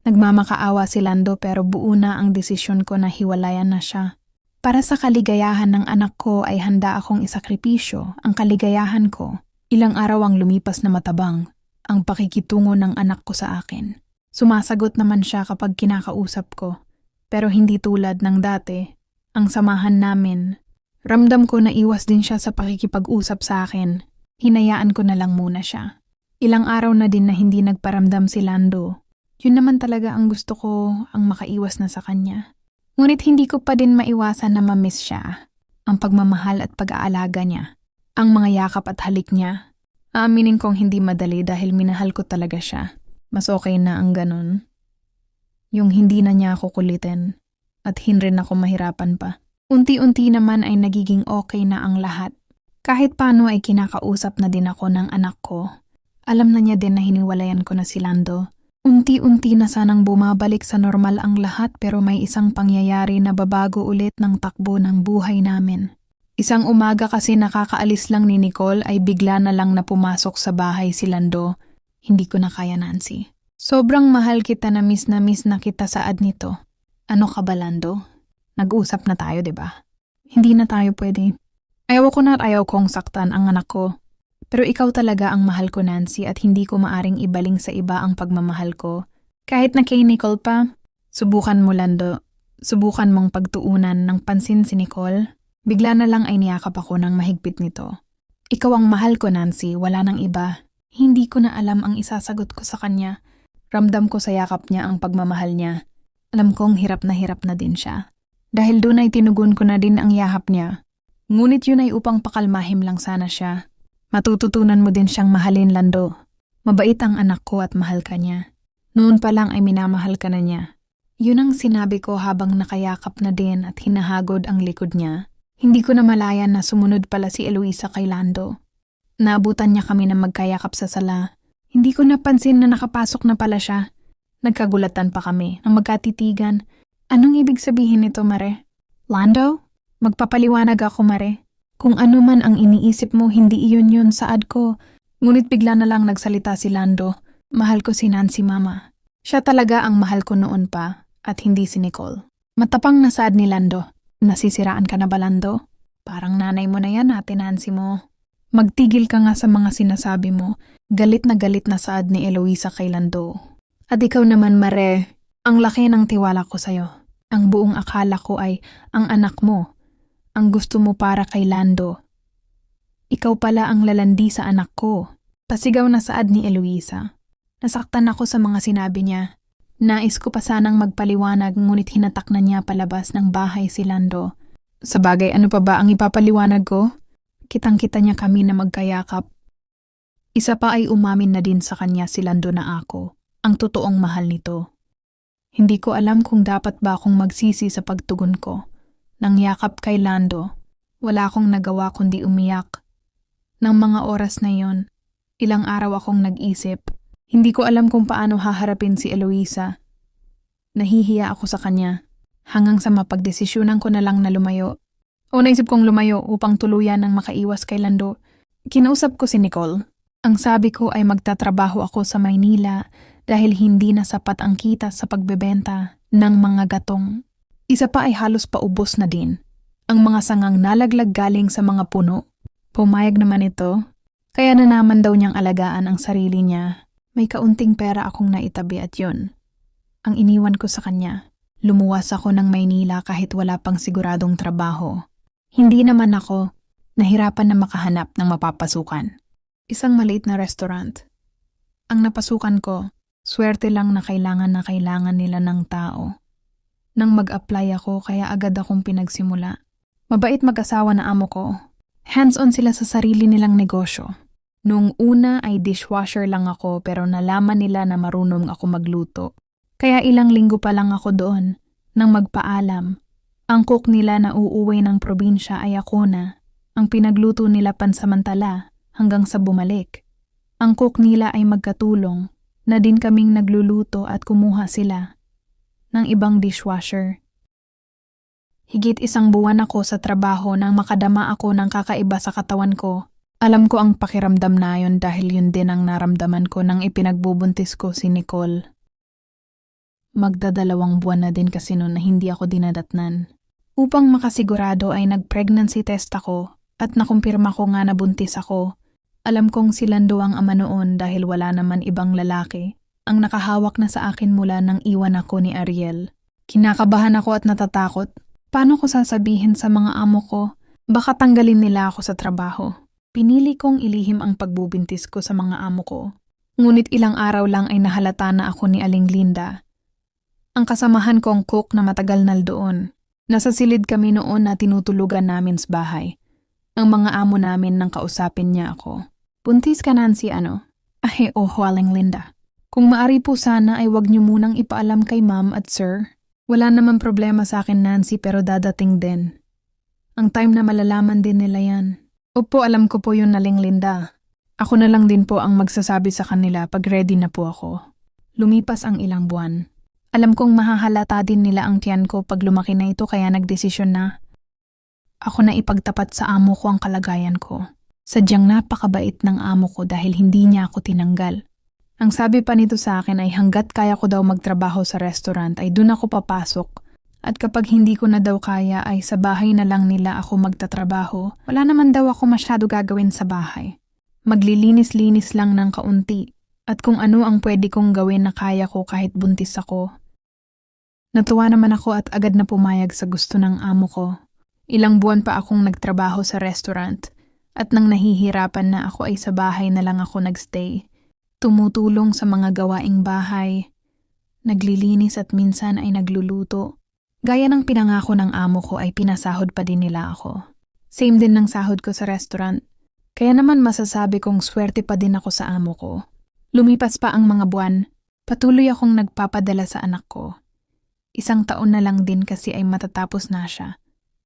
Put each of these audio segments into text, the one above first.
Nagmamakaawa si Lando pero buo na ang desisyon ko na hiwalayan na siya. Para sa kaligayahan ng anak ko ay handa akong isakripisyo ang kaligayahan ko. Ilang araw ang lumipas na matabang ang pakikitungo ng anak ko sa akin. Sumasagot naman siya kapag kinakausap ko. Pero hindi tulad ng dati, ang samahan namin. Ramdam ko na iwas din siya sa pakikipag-usap sa akin. Hinayaan ko na lang muna siya. Ilang araw na din na hindi nagparamdam si Lando. Yun naman talaga ang gusto ko, ang makaiwas na sa kanya. Ngunit hindi ko pa din maiwasan na mamiss siya. Ang pagmamahal at pag-aalaga niya. Ang mga yakap at halik niya. Aaminin kong hindi madali dahil minahal ko talaga siya. Mas okay na ang ganun. Yung hindi na niya ako kulitin. At hinrin ako mahirapan pa. Unti-unti naman ay nagiging okay na ang lahat. Kahit paano ay kinakausap na din ako ng anak ko. Alam na niya din na hiniwalayan ko na si Lando. Unti-unti na sanang bumabalik sa normal ang lahat pero may isang pangyayari na babago ulit ng takbo ng buhay namin. Isang umaga kasi nakakaalis lang ni Nicole ay bigla na lang na pumasok sa bahay si Lando. Hindi ko na kaya, Nancy. Sobrang mahal kita na miss na kita saad nito. Ano ka ba, Lando? Nag-usap na tayo, diba? Hindi na tayo pwede. Ayaw ko na at ayaw kong saktan ang anak ko. Pero ikaw talaga ang mahal ko, Nancy, at hindi ko maaring ibaling sa iba ang pagmamahal ko. Kahit na kay Nicole pa, subukan mo, Lando. Subukan mong pagtuunan ng pansin si Nicole. Bigla na lang ay niyakap ako ng mahigpit nito. Ikaw ang mahal ko, Nancy, wala nang iba. Hindi ko na alam ang isasagot ko sa kanya. Ramdam ko sa yakap niya ang pagmamahal niya. Alam kong hirap na din siya. Dahil doon ay tinugon ko na din ang yakap niya. Ngunit yun ay upang pakalmahim lang sana siya. Matututunan mo din siyang mahalin, Lando. Mabait ang anak ko at mahal ka niya. Noon pa lang ay minamahal ka na niya. Yun ang sinabi ko habang nakayakap na din at hinahagod ang likod niya. Hindi ko na malayan na sumunod pala si Eloisa kay Lando. Naabutan niya kami na magkayakap sa sala. Hindi ko napansin na nakapasok na pala siya. Nagkagulatan pa kami nang magkatitigan. Anong ibig sabihin nito, Mare? Lando? Magpapaliwanag ako, Mare. Kung ano man ang iniisip mo, hindi iyon yun saad ko. Ngunit bigla na lang nagsalita si Lando. Mahal ko si Nancy, Mama. Siya talaga ang mahal ko noon pa at hindi si Nicole. Matapang na saad ni Lando. Nasisiraan ka na ba, Lando? Parang nanay mo na yan, Ate Nancy mo. Magtigil ka nga sa mga sinasabi mo. Galit na saad ni Eloisa kay Lando. At ikaw naman, Mare, ang laki ng tiwala ko sa'yo. Ang buong akala ko ay ang anak mo. Ang gusto mo para kay Lando. Ikaw pala ang lalandi sa anak ko. Pasigaw na saad ni Eloisa. Nasaktan ako sa mga sinabi niya. Nais ko pa sanang magpaliwanag ngunit hinatak na niya palabas ng bahay si Lando. Sabagay, ano pa ba ang ipapaliwanag ko? Kitang-kita niya kami na magkayakap. Isa pa ay umamin na din sa kanya si Lando na ako, ang totoong mahal nito. Hindi ko alam kung dapat ba akong magsisi sa pagtugon ko. Nang yakap kay Lando, wala akong nagawa kundi umiyak. Nang mga oras na yon, ilang araw akong nag-isip. Hindi ko alam kung paano haharapin si Eloisa. Nahihiya ako sa kanya, hanggang sa mapagdesisyonan ko na lang na lumayo. O naisip kong lumayo upang tuluyan ng makaiwas kay Lando. Kinausap ko si Nicole. Ang sabi ko ay magtatrabaho ako sa Maynila dahil hindi na sapat ang kita sa pagbebenta ng mga gatong. Isa pa ay halos paubos na din. Ang mga sangang nalaglag galing sa mga puno. Pumayag naman ito, kaya na naman daw niyang alagaan ang sarili niya. May kaunting pera akong naitabi at yun. Ang iniwan ko sa kanya. Lumuwas ako ng Maynila kahit wala pang siguradong trabaho. Hindi naman ako nahirapan na makahanap ng mapapasukan. Isang maliit na restaurant. Ang napasukan ko, swerte lang na kailangan nila ng tao. Nang mag-apply ako kaya agad akong pinagsimula. Mabait mag-asawa na amo ko. Hands-on sila sa sarili nilang negosyo. Noong una ay dishwasher lang ako pero nalaman nila na marunong ako magluto. Kaya ilang linggo pa lang ako doon nang magpaalam. Ang cook nila na uuwi ng probinsya ay ako na. Ang pinagluto nila pansamantala hanggang sa bumalik. Ang cook nila ay magkatulong na din kaming nagluluto at kumuha sila ng ibang dishwasher. Higit 1 buwan ako sa trabaho nang makadama ako ng kakaiba sa katawan ko. Alam ko ang pakiramdam na yon dahil yun din ang naramdaman ko nang ipinagbubuntis ko si Nicole. Magdadalawang buwan na din kasi noon na hindi ako dinadatnan. Upang makasigurado ay nag-pregnancy test ako at nakumpirma ko nga na buntis ako. Alam kong si Lando ang ama noon dahil wala naman ibang lalaki ang nakahawak na sa akin mula nang iwan ako ni Ariel. Kinakabahan ako at natatakot. Paano ko sasabihin sa mga amo ko? Baka tanggalin nila ako sa trabaho. Pinili kong ilihim ang pagbubuntis ko sa mga amo ko. Ngunit ilang araw lang ay nahalata na ako ni Aling Linda. Ang kasamahan kong cook na matagal na doon. Nasa silid kami noon na tinutulugan namin sa bahay. Ang mga amo namin nang kausapin niya ako. Buntis ka, Nancy, ano? Ay, Aling Linda. Kung maari po sana ay wag niyo munang ipaalam kay ma'am at sir. Wala naman problema sa akin, Nancy, pero dadating din. Ang time na malalaman din nila yan. Opo, alam ko po yun, Aling Linda. Ako na lang din po ang magsasabi sa kanila pag ready na po ako. Lumipas ang ilang buwan. Alam kong mahahalata din nila ang tiyan ko pag lumaki na ito kaya nagdesisyon na. Ako na ipagtapat sa amo ko ang kalagayan ko. Sadyang napakabait ng amo ko dahil hindi niya ako tinanggal. Ang sabi pa nito sa akin ay hanggat kaya ko daw magtrabaho sa restaurant ay dun ako papasok. At kapag hindi ko na daw kaya ay sa bahay na lang nila ako magtatrabaho. Wala naman daw ako masyado gagawin sa bahay. Maglilinis-linis lang ng kaunti. At kung ano ang pwede kong gawin na kaya ko kahit buntis ako. Natuwa naman ako at agad na pumayag sa gusto ng amo ko. Ilang buwan pa akong nagtrabaho sa restaurant. At nang nahihirapan na ako ay sa bahay na lang ako nagstay. Tumutulong sa mga gawaing bahay, naglilinis at minsan ay nagluluto. Gaya ng pinangako ng amo ko ay pinasahod pa din nila ako. Same din ng sahod ko sa restaurant, kaya naman masasabi kong swerte pa din ako sa amo ko. Lumipas pa ang mga buwan, patuloy akong nagpapadala sa anak ko. 1 taon na lang din kasi ay matatapos na siya.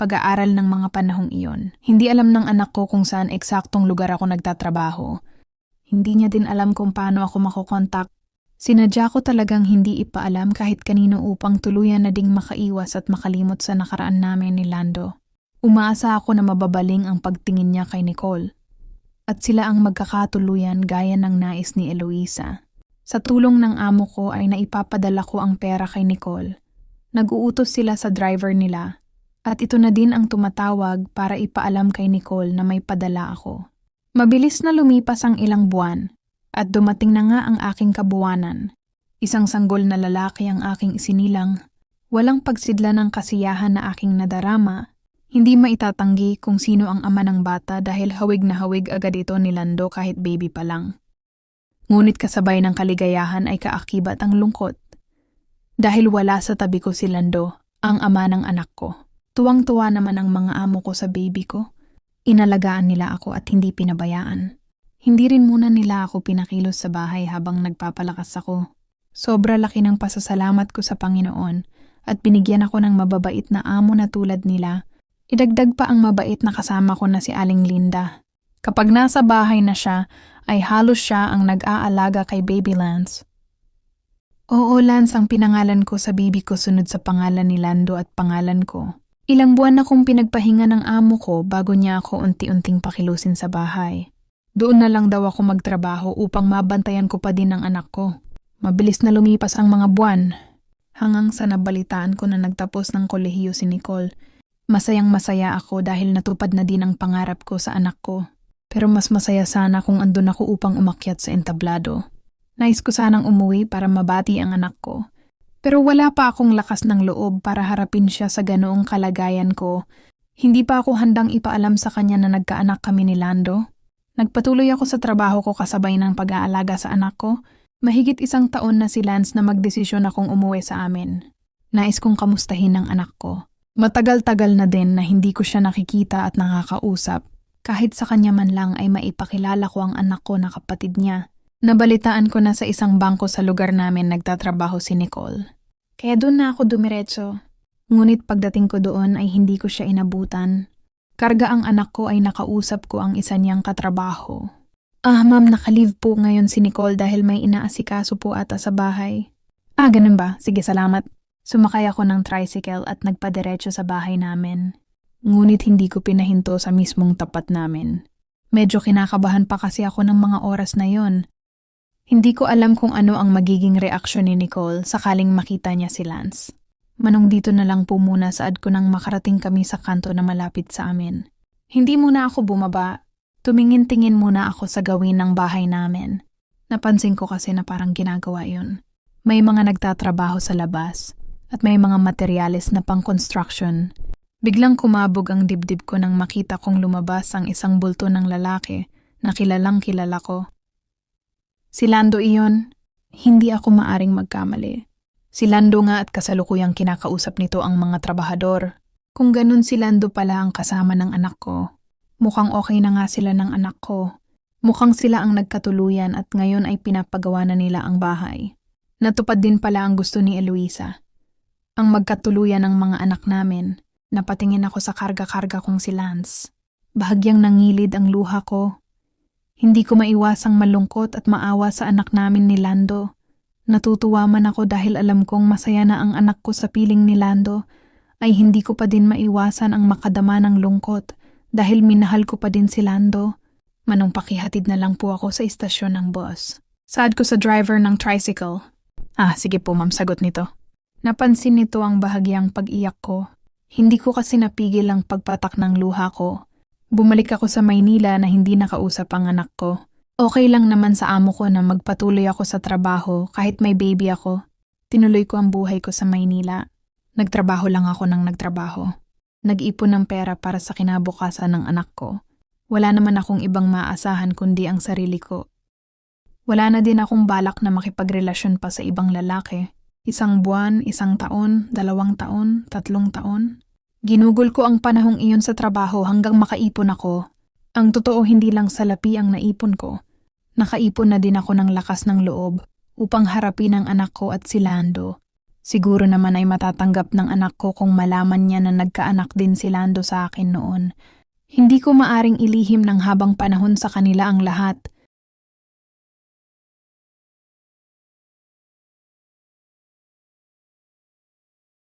Pag-aaral ng mga panahong iyon. Hindi alam ng anak ko kung saan eksaktong lugar ako nagtatrabaho. Hindi niya din alam kung paano ako makokontak. Sinadya ko talagang hindi ipaalam kahit kanino upang tuluyan na ding makaiwas at makalimot sa nakaraan namin ni Lando. Umaasa ako na mababaling ang pagtingin niya kay Nicole. At sila ang magkakatuluyan gaya ng nais ni Eloisa. Sa tulong ng amo ko ay naipapadala ko ang pera kay Nicole. Nag-uutos sila sa driver nila. At ito na din ang tumatawag para ipaalam kay Nicole na may padala ako. Mabilis na lumipas ang ilang buwan at dumating na nga ang aking kabuwanan. 1 sanggol na lalaki ang aking isinilang. Walang pagsidla ng kasiyahan na aking nadarama. Hindi maitatanggi kung sino ang ama ng bata dahil hawig na hawig agad ito ni Lando kahit baby pa lang. Ngunit kasabay ng kaligayahan ay kaakibat ang lungkot. Dahil wala sa tabi ko si Lando, ang ama ng anak ko. Tuwang-tuwa naman ang mga amo ko sa baby ko. Inalagaan nila ako at hindi pinabayaan. Hindi rin muna nila ako pinakilos sa bahay habang nagpapalakas ako. Sobra laki ng pasasalamat ko sa Panginoon at binigyan ako ng mababait na amo na tulad nila. Idagdag pa ang mabait na kasama ko na si Aling Linda. Kapag nasa bahay na siya, ay halos siya ang nag-aalaga kay Baby Lance. Oo, Lance ang pinangalan ko sa baby ko sunod sa pangalan ni Lando at pangalan ko. Ilang buwan akong pinagpahinga ng amo ko bago niya ako unti-unting pakilusin sa bahay. Doon na lang daw ako magtrabaho upang mabantayan ko pa din ang anak ko. Mabilis na lumipas ang mga buwan. Hanggang sa nabalitaan ko na nagtapos ng kolehiyo si Nicole. Masayang masaya ako dahil natupad na din ang pangarap ko sa anak ko. Pero mas masaya sana kung andun ako upang umakyat sa entablado. Nais ko sanang umuwi para mabati ang anak ko. Pero wala pa akong lakas ng loob para harapin siya sa ganoong kalagayan ko. Hindi pa ako handang ipaalam sa kanya na nagkaanak kami ni Lando. Nagpatuloy ako sa trabaho ko kasabay ng pag-aalaga sa anak ko. Mahigit 1 taon na si Lance na magdesisyon akong umuwi sa amin. Nais kong kamustahin ang anak ko. Matagal-tagal na din na hindi ko siya nakikita at nakakausap. Kahit sa kanya man lang ay maipakilala ko ang anak ko na kapatid niya. Nabalitaan ko na sa isang bangko sa lugar namin nagtatrabaho si Nicole. Kaya doon na ako dumiretso. Ngunit pagdating ko doon ay hindi ko siya inabutan. Karga ang anak ko ay nakausap ko ang isa niyang katrabaho. Ma'am, naka-leave po ngayon si Nicole dahil may inaasikaso po ata sa bahay. Ganun ba? Sige, salamat. Sumakay ako ng tricycle at nagpadiretso sa bahay namin. Ngunit hindi ko pinahinto sa mismong tapat namin. Medyo kinakabahan pa kasi ako ng mga oras na yon. Hindi ko alam kung ano ang magiging reaksyon ni Nicole sakaling makita niya si Lance. Manong dito na lang po muna saad ko nang makarating kami sa kanto na malapit sa amin. Hindi muna ako bumaba. Tumingin-tingin muna ako sa gawin ng bahay namin. Napansin ko kasi na parang ginagawa yun. May mga nagtatrabaho sa labas at may mga materyales na pang-construction. Biglang kumabog ang dibdib ko nang makita kong lumabas ang isang bulto ng lalaki na kilalang kilala ko. Si Lando iyon, hindi ako maaring magkamali. Si Lando nga at kasalukuyang kinakausap nito ang mga trabahador. Kung ganun si Lando pala ang kasama ng anak ko, mukhang okay na nga sila ng anak ko. Mukhang sila ang nagkatuluyan at ngayon ay pinapagawa na nila ang bahay. Natupad din pala ang gusto ni Eloisa. Ang magkatuluyan ng mga anak namin. Napatingin ako sa karga-karga kong si Lance. Bahagyang nangilid ang luha ko. Hindi ko maiwasang malungkot at maawa sa anak namin ni Lando. Natutuwa man ako dahil alam kong masaya na ang anak ko sa piling ni Lando, ay hindi ko pa din maiwasan ang makadama ng lungkot dahil minahal ko pa din si Lando. Manong pakihatid na lang po ako sa istasyon ng bus. Saad ko sa driver ng tricycle. Sige po ma'am, sagot nito. Napansin nito ang bahagyang pag-iyak ko. Hindi ko kasi napigil ang pagpatak ng luha ko. Bumalik ako sa Maynila na hindi nakausap ang anak ko. Okay lang naman sa amo ko na magpatuloy ako sa trabaho kahit may baby ako. Tinuloy ko ang buhay ko sa Maynila. Nagtrabaho lang ako ng nagtrabaho. Nag-ipon ng pera para sa kinabukasan ng anak ko. Wala naman akong ibang maaasahan kundi ang sarili ko. Wala na din akong balak na makipagrelasyon pa sa ibang lalaki. 1 buwan, 1 taon, 2 taon, 3 taon. Ginugol ko ang panahong iyon sa trabaho hanggang makaipon ako. Ang totoo hindi lang salapi ang naipon ko. Nakaipon na din ako ng lakas ng loob upang harapin ang anak ko at si Lando. Siguro naman ay matatanggap ng anak ko kung malaman niya na nagkaanak din si Lando sa akin noon. Hindi ko maaring ilihim ng habang panahon sa kanila ang lahat.